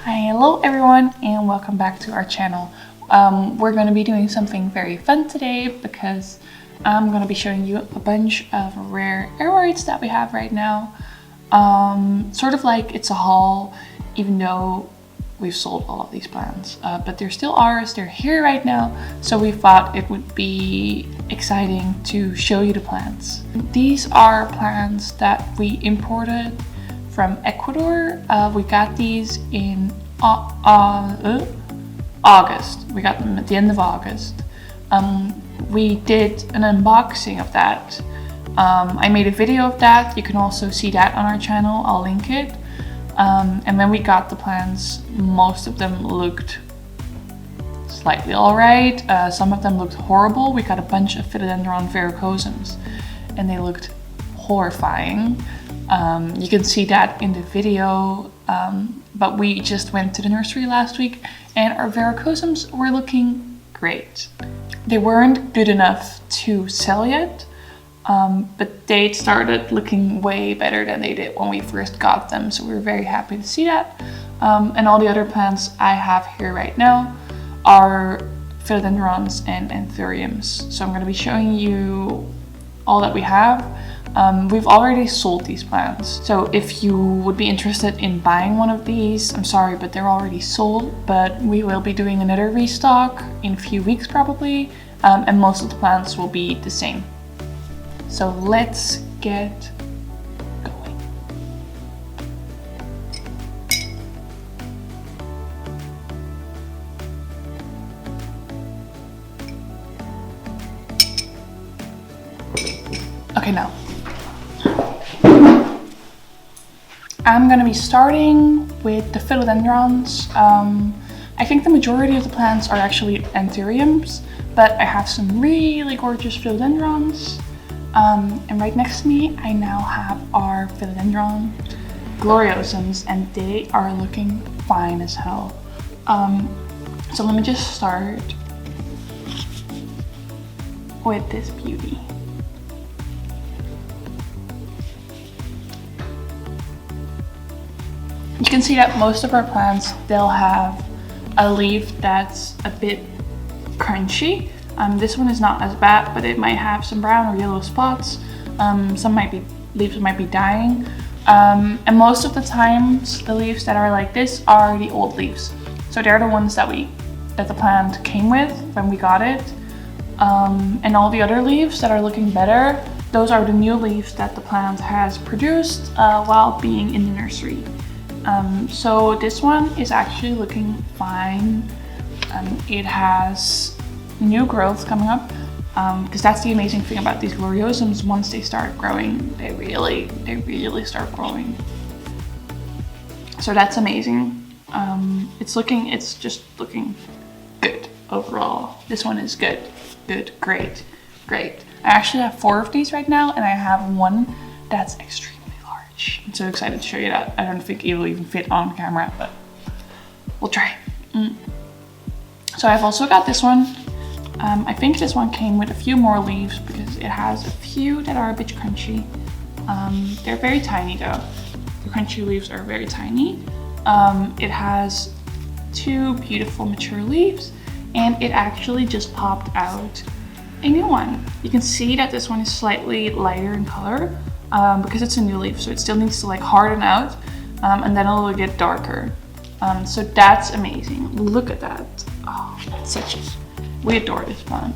Hi, hello everyone, and welcome back to our channel. We're going to be doing something very fun today because I'm going to be showing you a bunch of rare AROIDs that we have right now. Sort of like it's a haul, even though we've sold all of these plants, but they're still ours, they're here right now, so we thought it would be exciting to show you the plants. These are plants that we imported from Ecuador. We got these in August. We got them at the end of August. We did an unboxing of that. I made a video of that. You can also see that on our channel. I'll link it. And when we got the plants, most of them looked slightly alright. Some of them looked horrible. We got a bunch of Philodendron verrucosums and they looked horrifying. You can see that in the video, but we just went to the nursery last week and our verrucosums were looking great. They weren't good enough to sell yet, but they started looking way better than they did when we first got them, so we were very happy to see that. And all the other plants I have here right now are philodendrons and anthuriums. So I'm going to be showing you all that we have. We've already sold these plants, so if you would be interested in buying one of these, I'm sorry, but they're already sold. But we will be doing another restock in a few weeks probably, and most of the plants will be the same. So let's get going. Okay, now I'm going to be starting with the philodendrons. I think the majority of the plants are actually anthuriums, but I have some really gorgeous philodendrons. And right next to me, I now have our philodendron gloriosums, and they are looking fine as hell. So let me just start with this beauty. You can see that most of our plants, they'll have a leaf that's a bit crunchy. This one is not as bad, but it might have some brown or yellow spots. Some leaves might be dying. And most of the times, the leaves that are like this are the old leaves. So they're the ones that the plant came with when we got it. And all the other leaves that are looking better, those are the new leaves that the plant has produced while being in the nursery. So this one is actually looking fine. It has new growth coming up, because that's the amazing thing about these gloriosums. Once they start growing, they really start growing. So that's amazing. It's just looking good overall. This one is good, great. I actually have 4 of these right now, and I have one that's extremely large. I'm so excited to show you that. I don't think it will even fit on camera, but we'll try. So I've also got this one. I think this one came with a few more leaves because it has a few that are a bit crunchy. They're very tiny though. The crunchy leaves are very tiny. It has 2 beautiful mature leaves, and it actually just popped out a new one. You can see that this one is slightly lighter in color because it's a new leaf, so it still needs to like harden out, and then it'll get darker. So that's amazing. Look at that. Oh, we adore this plant.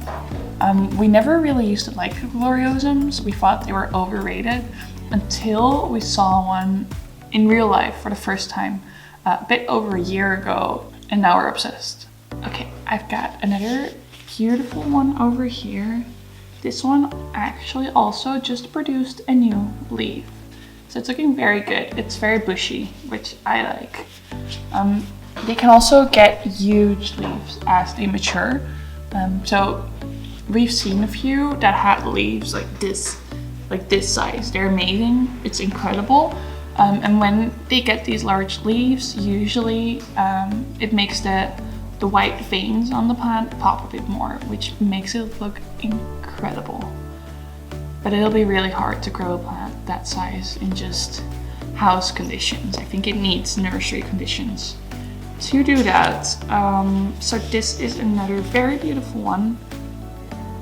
We never really used to like gloriosums. We thought they were overrated until we saw one in real life for the first time a bit over a year ago, and now we're obsessed. Okay, I've got another beautiful one over here. This one actually also just produced a new leaf. So it's looking very good. It's very bushy, which I like. They can also get huge leaves as they mature. So we've seen a few that had leaves like this size. They're amazing. It's incredible. And when they get these large leaves, usually it makes the white veins on the plant pop a bit more, which makes it look incredible. But it'll be really hard to grow a plant that size in just house conditions. I think it needs nursery conditions. to do that. So this is another very beautiful one.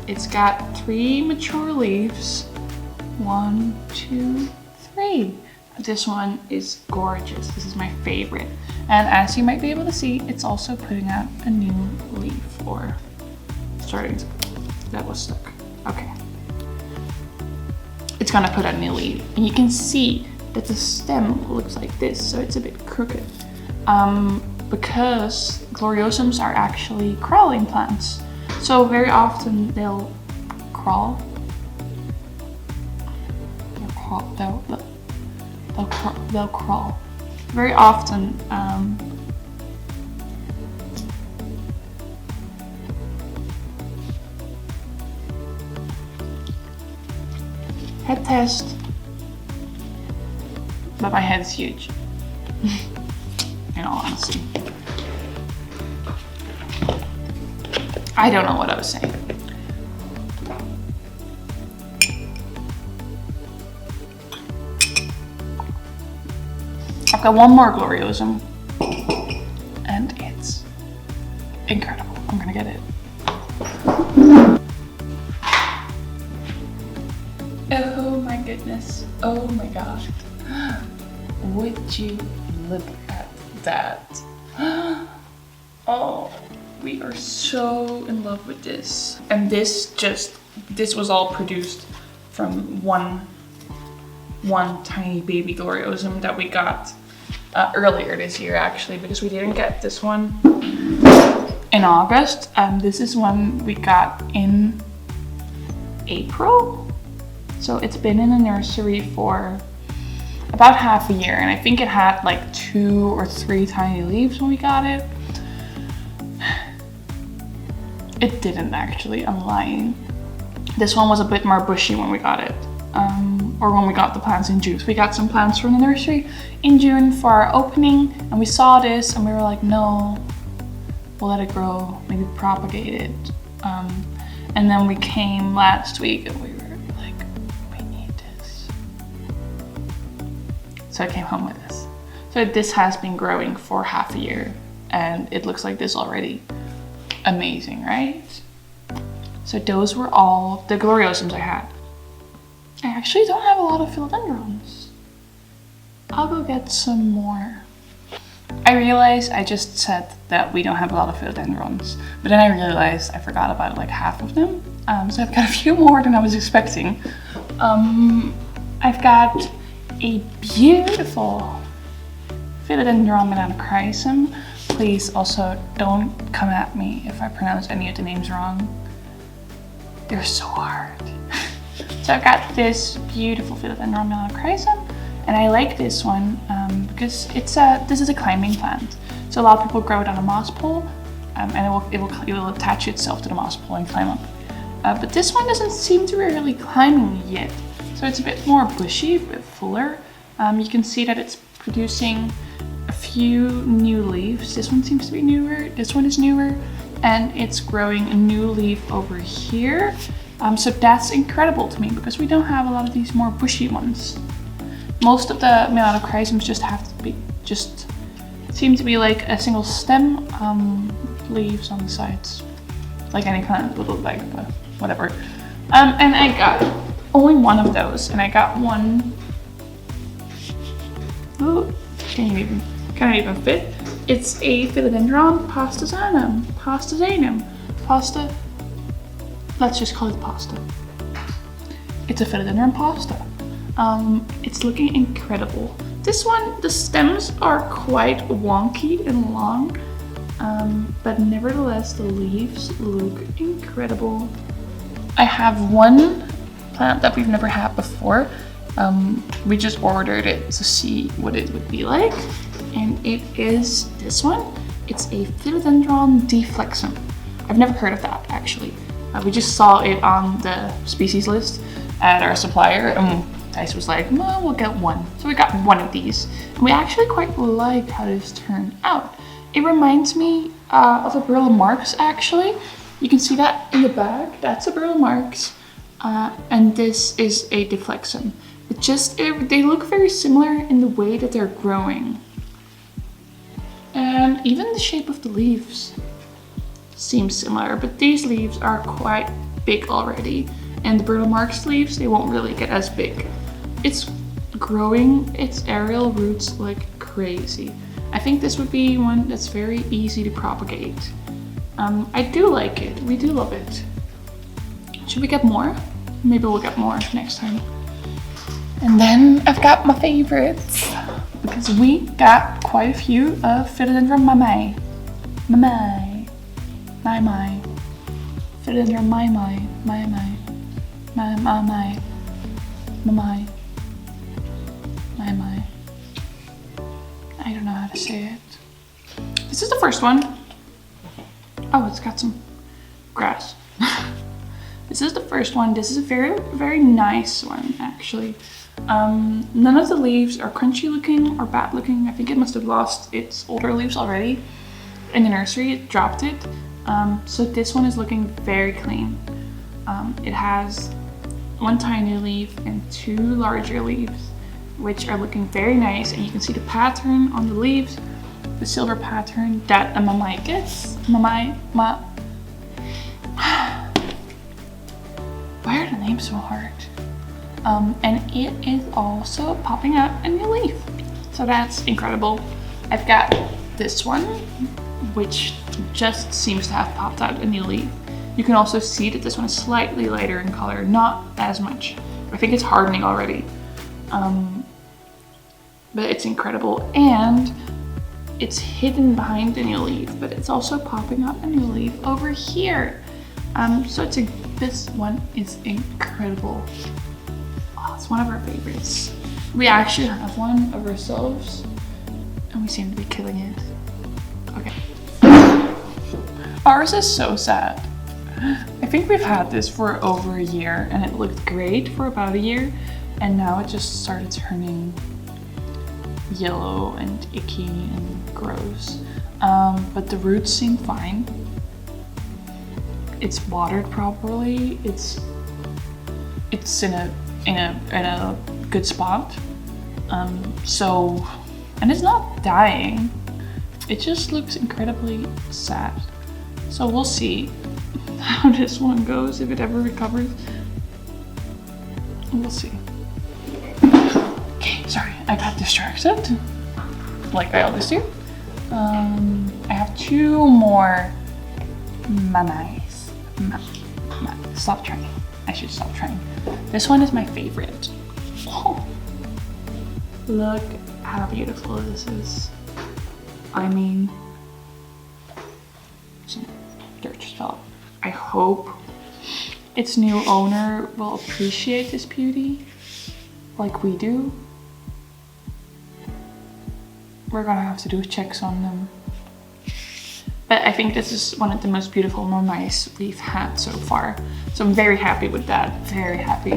It's got 3 mature leaves. 1, 2, 3. This one is gorgeous. This is my favorite. And as you might be able to see, it's also putting out a new leaf, or starting to, that was stuck. Okay. It's gonna put out a new leaf. And you can see that the stem looks like this, so it's a bit crooked. Because gloriosums are actually crawling plants. So very often they'll crawl. They'll crawl. Very often, head test, but my head's huge, in all honesty. I don't know what I was saying. I've got one more gloriosum, and it's incredible. I'm gonna get it. Oh my goodness. Oh my gosh. Would you look at that? Oh, we are so in love with this. And this was all produced from one tiny baby gloriosum that we got earlier this year, actually, because we didn't get this one in August. This is one we got in April. So it's been in the nursery for about half a year, and I think it had like 2 or 3 tiny leaves when we got it. It didn't actually, I'm lying. This one was a bit more bushy when we got it. Or when we got the plants in June. So we got some plants from the nursery in June for our opening, and we saw this and we were like, no, we'll let it grow, maybe propagate it. And then we came last week and we were like, we need this. So I came home with this. So this has been growing for half a year, and it looks like this already. Amazing, right? So those were all the gloriosums I had. I actually don't have a lot of philodendrons. I'll go get some more. I realized I just said that we don't have a lot of philodendrons, but then I realized I forgot about like half of them. So I've got a few more than I was expecting. I've got a beautiful Philodendron melanochryzum. Please also don't come at me if I pronounce any of the names wrong. They're so hard. So I've got this beautiful Philodendron melanochryzum, and I like this one because this is a climbing plant. So a lot of people grow it on a moss pole, and it will attach itself to the moss pole and climb up. But this one doesn't seem to be really climbing yet. So it's a bit more bushy, a bit fuller. You can see that it's producing a few new leaves. This one seems to be newer, this one is newer, and it's growing a new leaf over here. So that's incredible to me because we don't have a lot of these more bushy ones. Most of the melanochryzums just seem to be like a single stem, leaves on the sides, like any plant would look like, but whatever. And I got only one of those, and I got one. Ooh, can't even fit. It's a Philodendron pasta. Let's just call it pasta. It's a Philodendron pasta. It's looking incredible. This one, the stems are quite wonky and long, but nevertheless the leaves look incredible. I have one plant that we've never had before. We just ordered it to see what it would be like, and it is this one. It's a Philodendron deflexum. I've never heard of that actually. We just saw it on the species list at our supplier, and Dice was like, well, we'll get one. So we got one of these, and we actually quite like how this turned out. It reminds me of a Burle Marx actually. You can see that in the back, that's a Burle Marx, and this is a deflexum. They look very similar in the way that they're growing. And And even the shape of the leaves seems similar, but these leaves are quite big already. And the brittle marks leaves, they won't really get as big. It's growing its aerial roots like crazy. I think this would be one that's very easy to propagate. I do like it. We do love it. Should we get more? Maybe we'll get more next time. And then I've got my favorites, because we got quite a few of Philodendron my. Philodendron my. I don't know how to say it. This is the first one. Oh, it's got some grass. This is the first one. This is a very, very nice one, actually. None of the leaves are crunchy looking or bad looking. I think it must have lost its older leaves already. In the nursery, it dropped it. So this one is looking very clean. It has one tiny leaf and two larger leaves, which are looking very nice. And you can see the pattern on the leaves, the silver pattern that a mamai gets. Why are the names so hard? And it is also popping out a new leaf. So that's incredible. I've got this one, which just seems to have popped out a new leaf. You can also see that this one is slightly lighter in color, not as much. I think it's hardening already. But it's incredible. And it's hidden behind the new leaf, but it's also popping out a new leaf over here. So this one is incredible. Oh, it's one of our favorites. We actually have one of ourselves, and we seem to be killing it. Okay. Ours is so sad. I think we've had this for over a year, and it looked great for about a year, and now it just started turning yellow and icky and gross. But the roots seem fine. It's watered properly. It's in a good spot. And it's not dying. It just looks incredibly sad. So we'll see how this one goes, if it ever recovers. We'll see. Okay, sorry, I got distracted, like I always do. I have two more mamais. Stop trying. I should stop trying. This one is my favorite. Oh, look how beautiful this is. I mean, some dirt just fell. I hope its new owner will appreciate this beauty like we do. We're gonna have to do checks on them. But I think this is one of the most beautiful mamais we've had so far. So I'm very happy with that, very happy.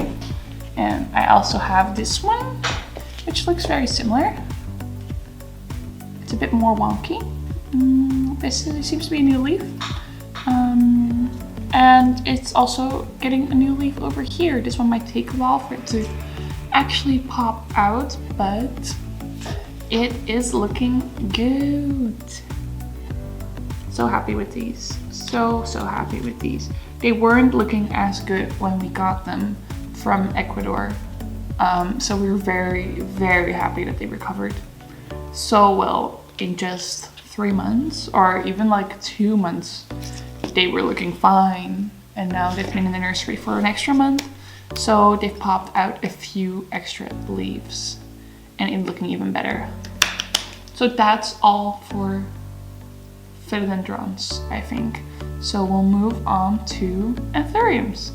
And I also have this one, which looks very similar. It's a bit more wonky. This seems to be a new leaf. And it's also getting a new leaf over here. This one might take a while for it to actually pop out, but it is looking good. So happy with these. So happy with these. They weren't looking as good when we got them from Ecuador. So we were very, very happy that they recovered so well in just 3 months, or even like 2 months. They were looking fine, and now they've been in the nursery for an extra month. So they've popped out a few extra leaves, and it's looking even better. So that's all for philodendrons, I think. So we'll move on to anthuriums.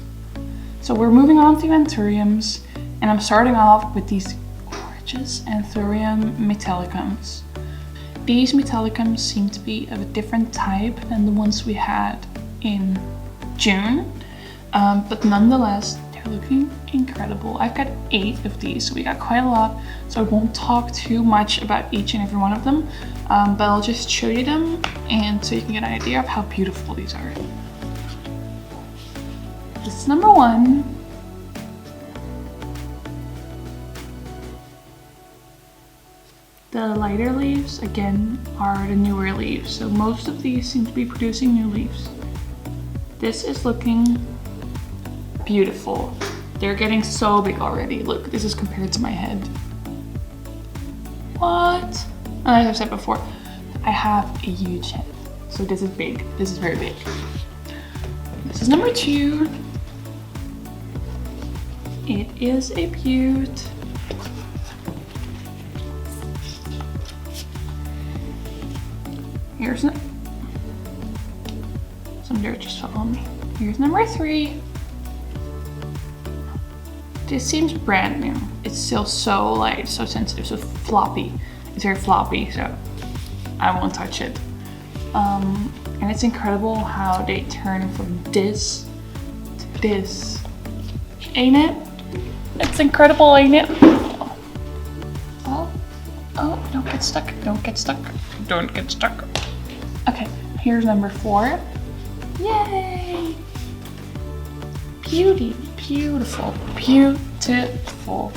So we're moving on to anthuriums, and I'm starting off with these gorgeous Anthurium metallicums. These metallicums seem to be of a different type than the ones we had in June, but nonetheless, they're looking incredible. I've got 8 of these, so we got quite a lot, so I won't talk too much about each and every one of them, but I'll just show you them, and so you can get an idea of how beautiful these are. This is number 1. The lighter leaves, again, are the newer leaves. So most of these seem to be producing new leaves. This is looking beautiful. They're getting so big already. Look, this is compared to my head. What? As I've said before, I have a huge head. So this is big. This is very big. This is number 2. It is a beaut. Here's some dirt just fell on me. Here's number 3. This seems brand new. It's still so light, so sensitive, so floppy. It's very floppy, so I won't touch it. And it's incredible how they turn from this to this. Ain't it? It's incredible, ain't it? Oh, don't get stuck, don't get stuck, don't get stuck. Okay, here's number 4. Yay! Beauty, beautiful, beautiful.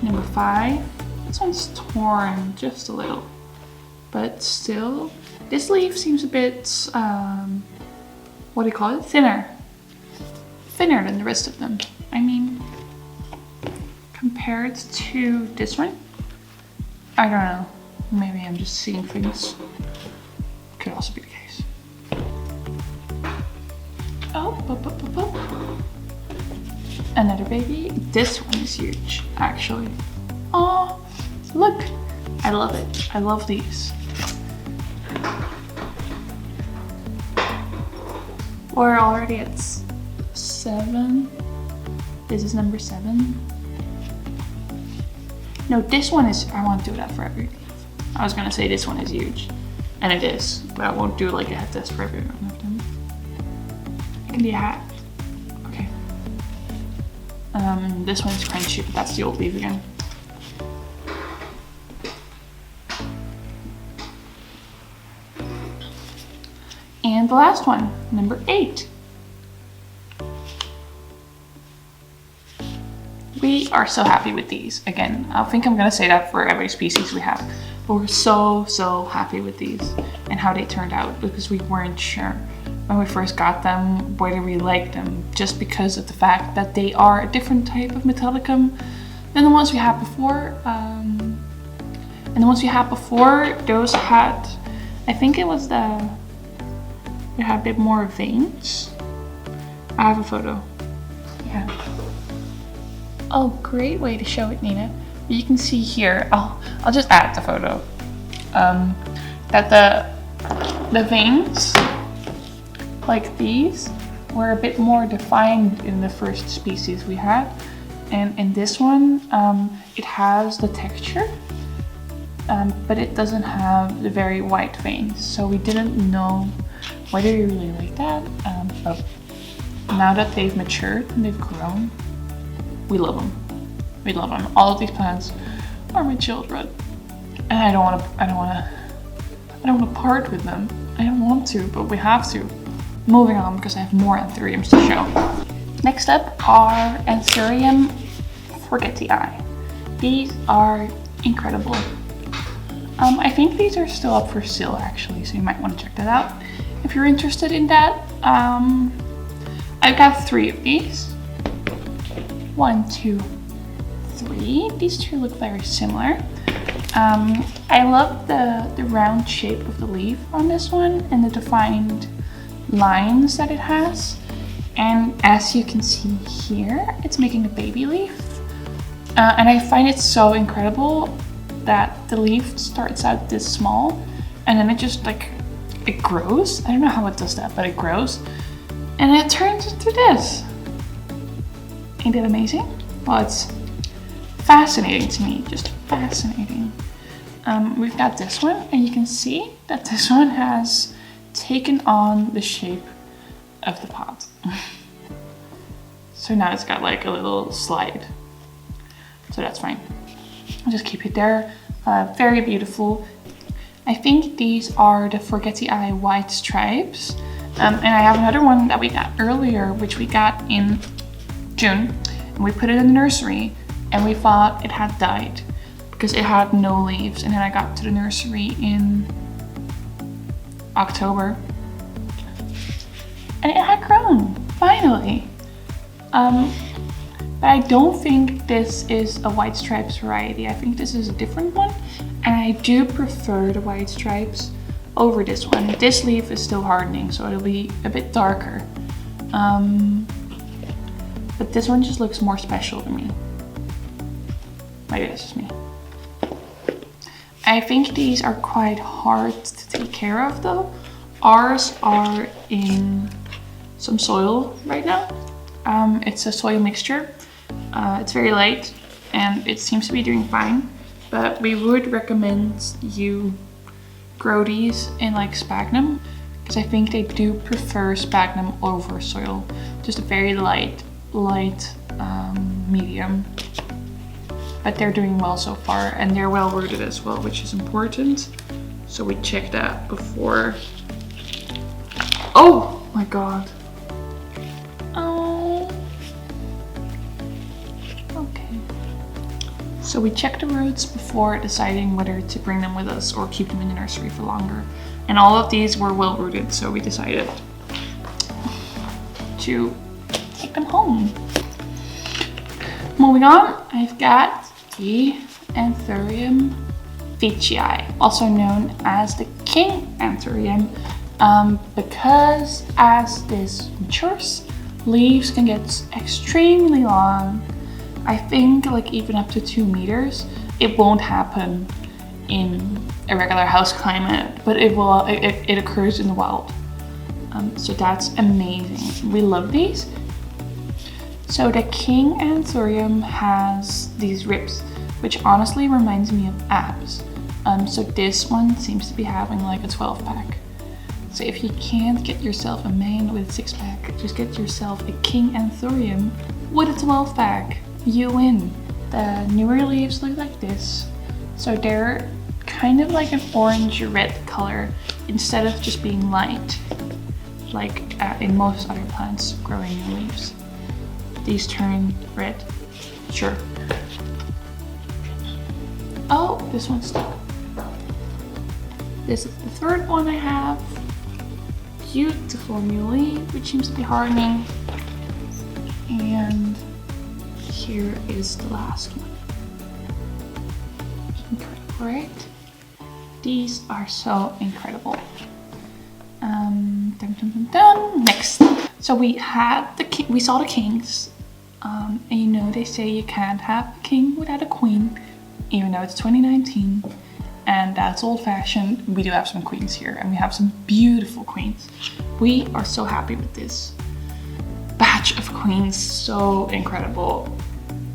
Number 5. This one's torn just a little, but still, this leaf seems a bit, what do you call it? Thinner than the rest of them. I mean, compared to this one, I don't know. Maybe I'm just seeing things. Could also be the case. Oh, another baby. This one is huge, actually. Oh, look. I love it. I love these. We're already at 7. This is number 7. No, this one is, I won't do that for every leaf. I was gonna say this one is huge, and it is, but I won't do like a head test for every one of them. It can be a hat. Okay. This one's crunchy, but that's the old leaf again. And the last one, number 8. We are so happy with these. Again, I think I'm gonna say that for every species we have. But we're so happy with these and how they turned out, because we weren't sure when we first got them whether we liked them, just because of the fact that they are a different type of Metallicum than the ones we had before. And the ones we had before, those had, I think it was they had a bit more veins. I have a photo. Yeah. Oh, great way to show it, Nina. You can see here, I'll just add the photo, that the veins, like these, were a bit more defined in the first species we had. And in this one, it has the texture, but it doesn't have the very white veins. So we didn't know whether you really like that, but now that they've matured and they've grown, we love them. We love them. All of these plants are my children, and I don't want to part with them. I don't want to, but we have to. Moving on, because I have more Anthuriums to show. Next up are Anthurium Variegata. These are incredible. I think these are still up for sale actually, so you might want to check that out if you're interested in that. I've got 3 of these. 1, 2, 3. These 2 look very similar. I love the round shape of the leaf on this one and the defined lines that it has. And as you can see here, it's making a baby leaf. And I find it so incredible that the leaf starts out this small and then it just it grows. I don't know how it does that, but it grows. And it turns into this. Ain't it amazing? Well, it's fascinating to me, just fascinating. We've got this one, and you can see that this one has taken on the shape of the pot. So now it's got like a little slide. So that's fine. I'll just keep it there. Very beautiful. I think these are the Variegata white stripes. And I have another one that we got earlier, which we got in June, and we put it in the nursery, and we thought it had died because it had no leaves. And then I got to the nursery in October and it had grown, finally. But I don't think this is a white stripes variety. I think this is a different one. And I do prefer the white stripes over this one. This leaf is still hardening, so it'll be a bit darker. But this one just looks more special to me. Maybe that's just me. I think these are quite hard to take care of though. Ours are in some soil right now. It's a soil mixture. It's very light and it seems to be doing fine, but we would recommend you grow these in like sphagnum, because I think they do prefer sphagnum over soil. Just a very light medium. But they're doing well so far and they're well rooted as well, which is important. So we checked that before. Oh my god. Oh. Okay. So we checked the roots before deciding whether to bring them with us or keep them in the nursery for longer. And all of these were well rooted, so we decided to take them home. Moving on, I've got the Anthurium Lancia, also known as the king Anthurium, because as this matures, leaves can get extremely long. I think like even up to 2 meters. It won't happen in a regular house climate, but it occurs in the wild. So that's amazing. We love these. So the king Anthurium has these ribs, which honestly reminds me of abs. So this one seems to be having like a 12-pack. So if you can't get yourself a man with a 6-pack, just get yourself a king Anthurium with a 12-pack. You win. The newer leaves look like this. So they're kind of like an orange-red color instead of just being light, like in most other plants growing new leaves. These turn red. Sure. Oh, this one's stuck. This is the third one I have. Beautiful new leaf, which seems to be hardening. And here is the last one. Incredible, right? These are so incredible. Dun, dun, dun, dun. Next. So we saw the kings. And you know they say you can't have a king without a queen, even though it's 2019 and that's old-fashioned. We do have some queens here and we have some beautiful queens. We are so happy with this batch of queens. So incredible.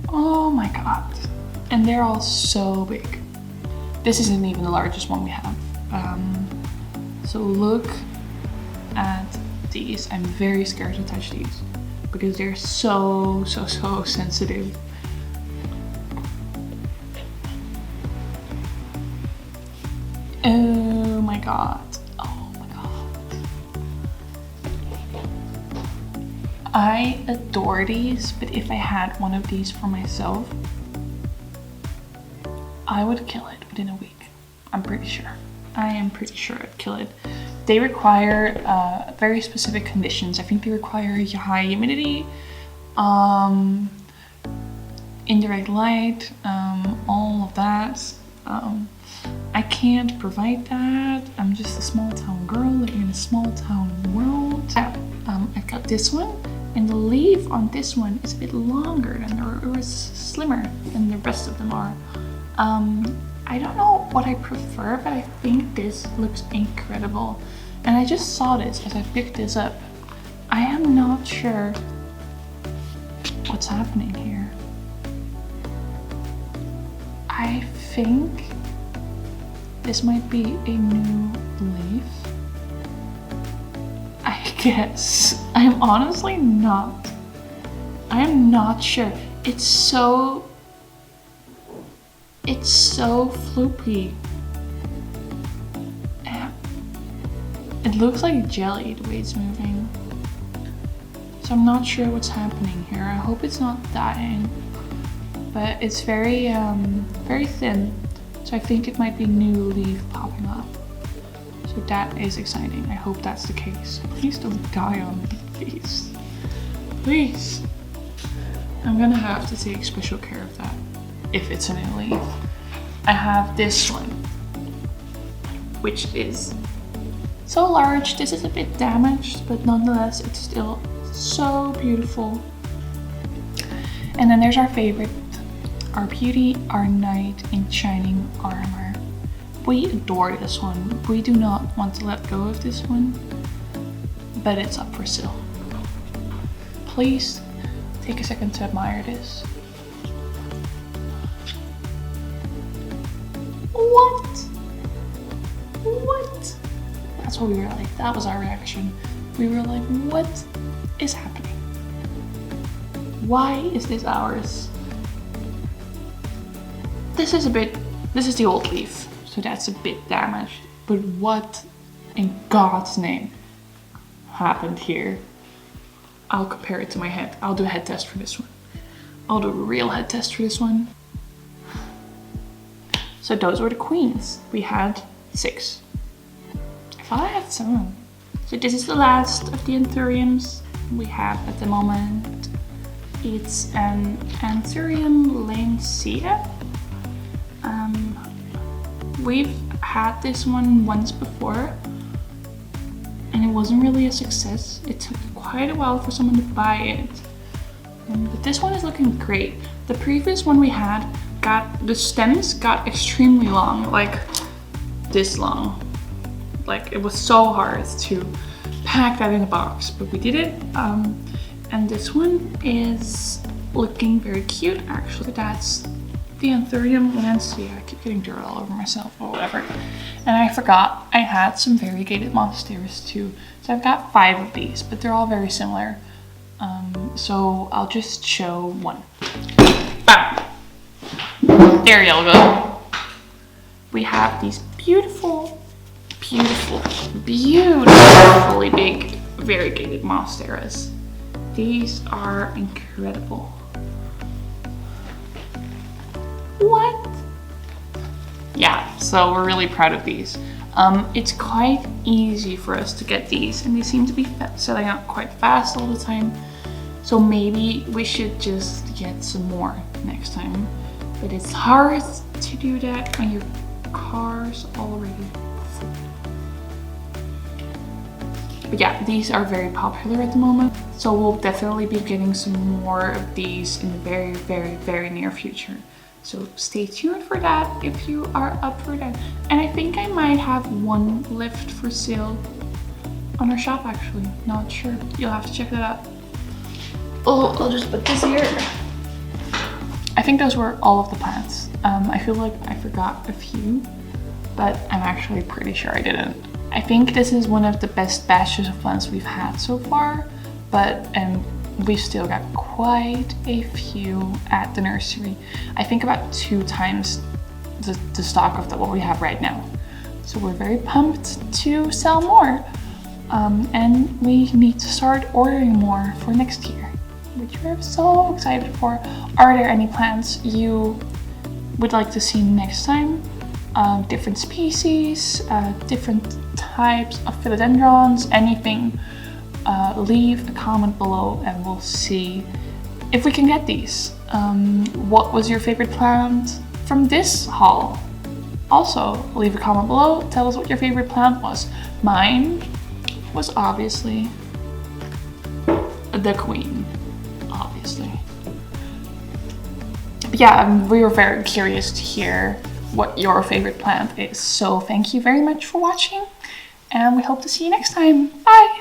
Oh my god. And they're all so big. This isn't even the largest one we have. So look at these. I'm very scared to touch these because they're so sensitive. Oh my god. Oh my god. I adore these, but if I had one of these for myself, I would kill it within a week. I'm pretty sure. I am pretty sure I'd kill it. They require very specific conditions. I think they require high humidity, indirect light, all of that. I can't provide that. I'm just a small town girl living in a small town world. I got this one, and the leaf on this one is a bit longer than or is slimmer than the rest of them are. I don't know what I prefer, but I think this looks incredible. And I just saw this as I picked this up. I am not sure what's happening here. I think this might be a new leaf. I guess. I'm honestly not. I am not sure. It's so floopy. It looks like jelly the way it's moving. So I'm not sure what's happening here. I hope it's not dying. but it's very, very thin. So I think it might be new leaf popping up. So that is exciting. I hope that's the case. Please don't die on me, please. Please. I'm gonna have to take special care of that if it's a new leaf. I have this one, which is so large. This is a bit damaged, but nonetheless, it's still so beautiful. And then there's our favorite, our beauty, our knight in shining armor. We adore this one. We do not want to let go of this one, but it's up for sale. Please take a second to admire this. What? What? That's what we were like. That was our reaction. We were like, what is happening? Why is this ours? This is the old leaf, so that's a bit damaged. But what in God's name happened here? I'll compare it to my head. I'll do a head test for this one. I'll do a real head test for this one. So those were the queens. We had 6. I thought I had 7. So this is the last of the Anthuriums we have at the moment. It's an Anthurium Lancia. We've had this one once before, and it wasn't really a success. It took quite a while for someone to buy it. But this one is looking great. The previous one we had the stems got extremely long, like this long. Like it was so hard to pack that in a box, but we did it. And this one is looking very cute, actually. That's the Anthurium Lancia. I keep getting dirt all over myself or whatever. And I forgot I had some variegated Monsteras too. So I've got 5 of these, but they're all very similar. So I'll just show one. Bam! There y'all go. We have these beautiful, beautifully big variegated Monsteras. These are incredible. What? Yeah, so we're really proud of these. It's quite easy for us to get these, and they seem to be selling out quite fast all the time. So maybe we should just get some more next time. But it's hard to do that when your car's already full. But yeah, these are very popular at the moment. So we'll definitely be getting some more of these in the very, very, very near future. So stay tuned for that if you are up for that. And I think I might have one left for sale on our shop actually. Not sure. You'll have to check that out. Oh, I'll just put this here. I think those were all of the plants. I feel like I forgot a few, but I'm actually pretty sure I didn't. I think this is one of the best batches of plants we've had so far, but we've still got quite a few at the nursery. I think about 2 times the stock of what we have right now. So we're very pumped to sell more. And we need to start ordering more for next year, which we're so excited for. Are there any plants you would like to see next time? Different species, different types of philodendrons, anything. Leave a comment below and we'll see if we can get these. What was your favorite plant from this haul? Also, leave a comment below, tell us what your favorite plant was. Mine was obviously the queen, obviously. But yeah, we were very curious to hear what your favorite plant is. So thank you very much for watching, and we hope to see you next time. Bye!